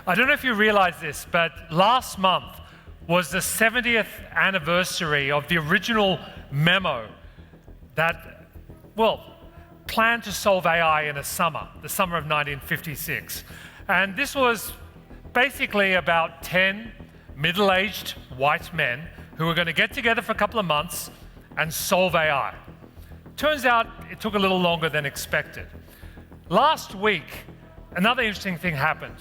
I don't know if you realize this, but last month was the 70th anniversary of the original memo that, well, planned to solve AI in a summer, the summer of 1956. And this was basically about 10 middle-aged white men who were going to get together for a couple of months and solve AI. Turns out it took a little longer than expected. Last week, another interesting thing happened.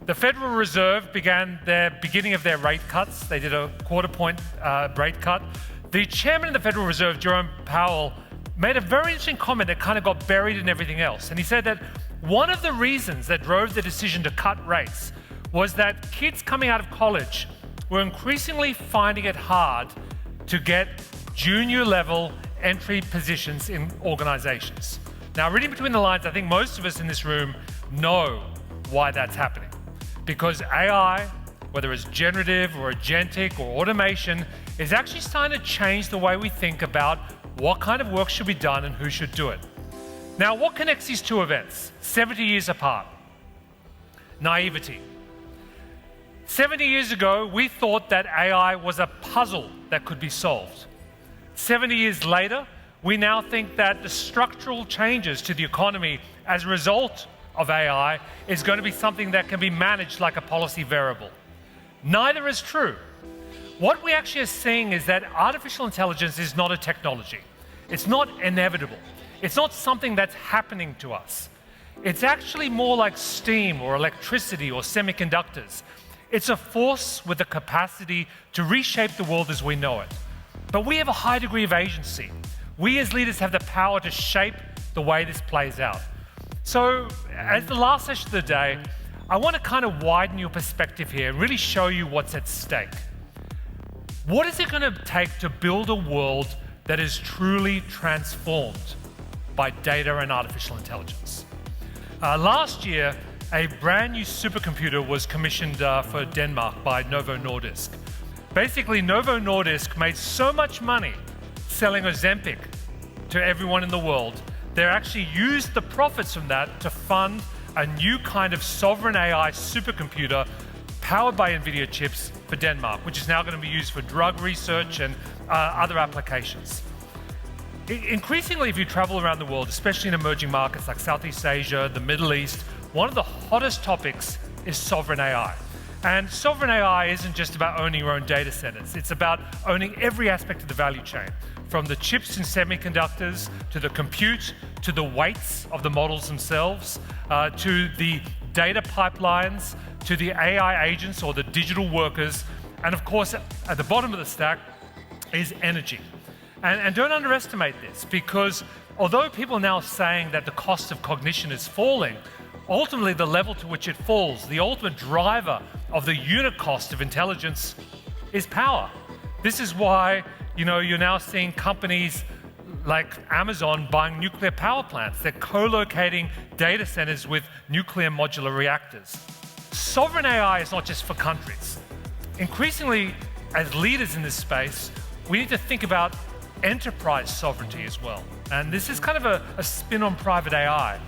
The Federal Reserve began their beginning of their rate cuts. They did a quarter-point rate cut. The chairman of the Federal Reserve, Jerome Powell, made a very interesting comment that kind of got buried in everything else. And he said that one of the reasons that drove the decision to cut rates was that kids coming out of college were increasingly finding it hard to get junior-level entry positions in organizations. Now, reading between the lines, I think most of us in this room know why that's happening. Because AI, whether it's generative or agentic or automation, is actually starting to change the way we think about what kind of work should be done and who should do it. Now, what connects these two events, 70 years apart? Naivety. 70 years ago, we thought that AI was a puzzle that could be solved. 70 years later, we now think that the structural changes to the economy as a result of AI is going to be something that can be managed like a policy variable. Neither is true. What we actually are seeing is that artificial intelligence is not a technology. It's not inevitable. It's not something that's happening to us. It's actually more like steam or electricity or semiconductors. It's a force with the capacity to reshape the world as we know it. But we have a high degree of agency. We as leaders have the power to shape the way this plays out. So, as the last session of the day, I want to kind of widen your perspective here and really show you what's at stake. What is it going to take to build a world that is truly transformed by data and artificial intelligence? Last year, a brand new supercomputer was commissioned for Denmark by Novo Nordisk. Basically, Novo Nordisk made so much money selling Ozempic to everyone in the world, they actually used the profits from that to fund a new kind of sovereign AI supercomputer powered by NVIDIA chips for Denmark, which is now going to be used for drug research and other applications. Increasingly, if you travel around the world, especially in emerging markets like Southeast Asia, the Middle East, one of the hottest topics is sovereign AI. And sovereign AI isn't just about owning your own data centers. It's about owning every aspect of the value chain, from the chips and semiconductors, to the compute, to the weights of the models themselves, to the data pipelines, to the AI agents or the digital workers, and of course, at the bottom of the stack is energy. And don't underestimate this, because although people are now saying that the cost of cognition is falling, ultimately the level to which it falls, the ultimate driver of the unit cost of intelligence is power. This is why, you're now seeing companies like Amazon buying nuclear power plants. They're co-locating data centers with nuclear modular reactors. Sovereign AI is not just for countries. Increasingly, as leaders in this space, we need to think about enterprise sovereignty as well. And this is kind of a spin on private AI.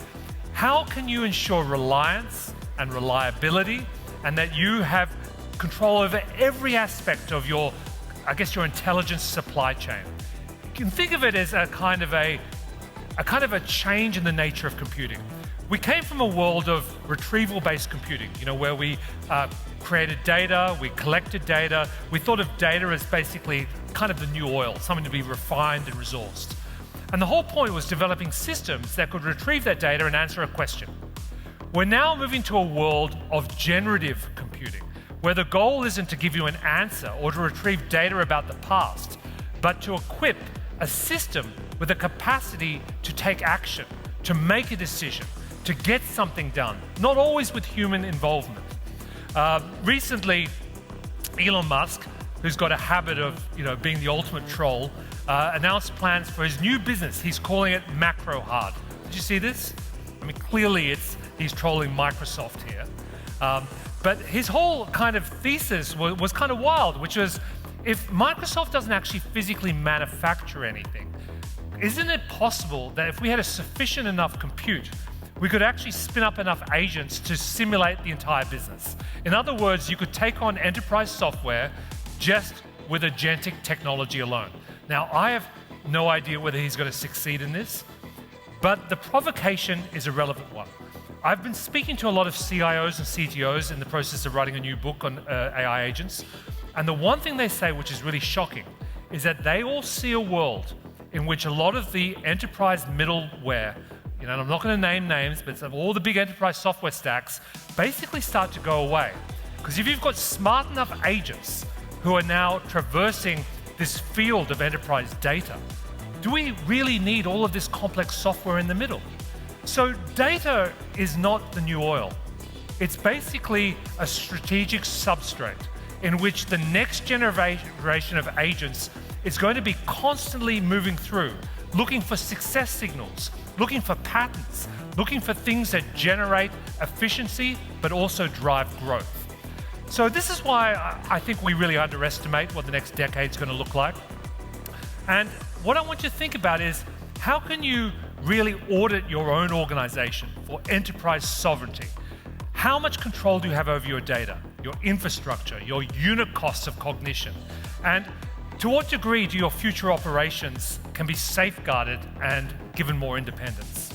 How can you ensure reliance and reliability, and that you have control over every aspect of your intelligence supply chain? You can think of it as a kind of a change in the nature of computing. We came from a world of retrieval-based computing, where we created data, we collected data. We thought of data as basically kind of the new oil, something to be refined and resourced. And the whole point was developing systems that could retrieve that data and answer a question. We're now moving to a world of generative computing, where the goal isn't to give you an answer or to retrieve data about the past, but to equip a system with the capacity to take action, to make a decision, to get something done, not always with human involvement. Recently, Elon Musk, who's got a habit of being the ultimate troll, announced plans for his new business. He's calling it Macro Hard. Did you see this? I mean, clearly he's trolling Microsoft here. But his whole kind of thesis was kind of wild, which was, if Microsoft doesn't actually physically manufacture anything, isn't it possible that if we had a sufficient enough compute, we could actually spin up enough agents to simulate the entire business. In other words, you could take on enterprise software just with agentic technology alone. Now, I have no idea whether he's going to succeed in this, but the provocation is a relevant one. I've been speaking to a lot of CIOs and CTOs in the process of writing a new book on AI agents, and the one thing they say, which is really shocking, is that they all see a world in which a lot of the enterprise middleware, and I'm not going to name names, but all the big enterprise software stacks basically start to go away. Because if you've got smart enough agents who are now traversing this field of enterprise data, do we really need all of this complex software in the middle? So data is not the new oil. It's basically a strategic substrate in which the next generation of agents is going to be constantly moving through, looking for success signals, looking for patterns, looking for things that generate efficiency but also drive growth. So this is why I think we really underestimate what the next decade's going to look like. And what I want you to think about is, how can you really audit your own organization for enterprise sovereignty? How much control do you have over your data, your infrastructure, your unit costs of cognition? And to what degree do your future operations can be safeguarded and given more independence?